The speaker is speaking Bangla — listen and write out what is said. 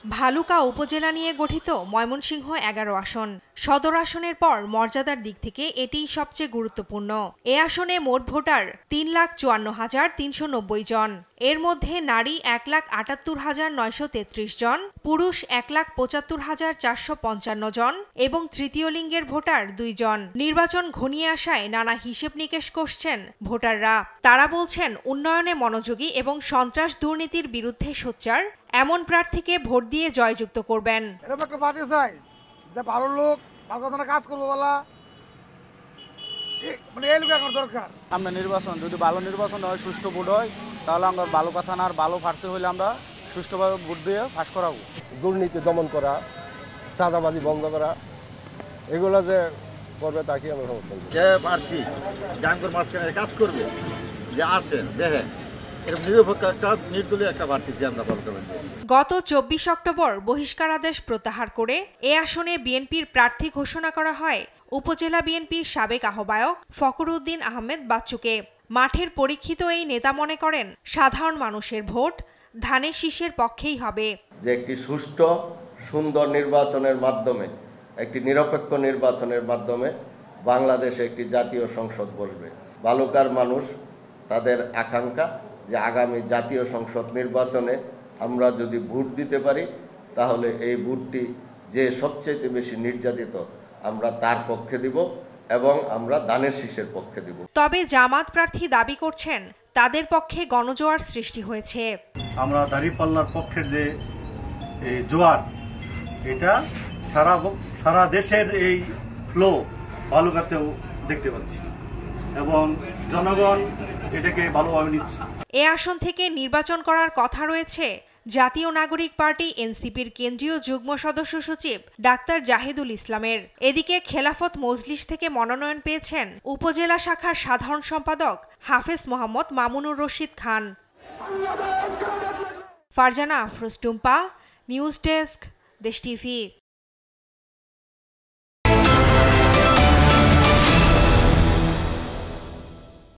ভালুকা উপজেলা নিয়ে গঠিত ময়মনসিংহ ১১ আসন। সদর আসনের পর মর্যাদার দিক থেকে এটিই সবচেয়ে গুরুত্বপূর্ণ। এ আসনে মোট ভোটার ৩,৫৪,৩৯০ জন। এর মধ্যে নারী ১,৭৮,৯৩৩ জন, পুরুষ ১,৭৫,৪৫৫ জন এবং তৃতীয় লিঙ্গের ভোটার ২ জন। নির্বাচন ঘনিয়ে আসায় নানা হিসেব নিকেশ কষছেন ভোটাররা। তারা বলছেন, উন্নয়নে মনোযোগী এবং সন্ত্রাস দুর্নীতির বিরুদ্ধে সোচ্চার এমন প্রার্থীকে ভোট দিয়ে জয়যুক্ত করবেন। এরকম একটা পার্টি চাই যে ভালো লোক, ভালো কথা কাজ করবো বলা, মানে এই লোক এখন দরকার। আমরা নির্বাচন যদি ভালো নির্বাচন হয়, সুষ্ঠু ভোট হয়, তাহলে আমরা ভালো কথা না, আর ভালো প্রার্থী হলে আমরা সুষ্ঠুভাবে ভোট দিয়ে পাস করাবো। দুর্নীতি দমন করা, চাঁদাবাজি বন্ধ করা, এগুলো যে করবে তাকে আমরা সমর্থন করি। যে প্রার্থী জাঙ্গর মাঝখানে কাজ করবে, যে আসেন দেখেন গত ২৪ অক্টোবর বহিষ্কারাদেশ প্রত্যাহার করে এ আসনে বিএনপির প্রার্থী ঘোষণা করা হয় উপজেলা বিএনপির সাবেক আহ্বায়ক ফখরুদ্দিন আহমেদ বাচ্চুকে। মাঠের পরীক্ষিত এই নেতা মনে করেন, সাধারণ মানুষের ভোট ধানের শীষের পক্ষেই হবে। যে একটি সুষ্ঠু সুন্দর নির্বাচনের মাধ্যমে, একটি নিরপেক্ষ নির্বাচনের মাধ্যমে বাংলাদেশে একটি জাতীয় সংসদ বসবে। ভালুকার মানুষ তাদের আকাঙ্ক্ষা যে আগামী জাতীয় সংসদ নির্বাচনে আমরা যদি ভোট দিতে পারি, তাহলে এই ভোটটি যে সবচেয়ে বেশি নির্যাতিত আমরা তার পক্ষে দিব এবং আমরা ধানের শীষের পক্ষে দিব। তবে জামাত প্রার্থী দাবি করছেন, তাদের পক্ষে গণজোয়ার সৃষ্টি হয়েছে। আমরা দাঁড়িপাল্লার পক্ষের যে জোয়ার, এটা সারা দেশের এই ফ্লো ভালুকাতেও দেখতে পাচ্ছি এবং জনগণ এটাকে ভালোভাবে নিচ্ছে। এ আসন থেকে নির্বাচন করার কথা রয়েছে জাতীয় নাগরিক পার্টি এনসিপির কেন্দ্রীয় যুগ্ম সদস্য সচিব ডাক্তার জাহিদুল ইসলামের। এদিকে খেলাফত মজলিস থেকে মনোনয়ন পেয়েছেন উপজেলা শাখার সাধারণ সম্পাদক হাফেজ মোহাম্মদ মামুনুর রশিদ খান। ফারজানা আফরোজ টুম্পা, নিউজ ডেস্ক, দেশ টিভি।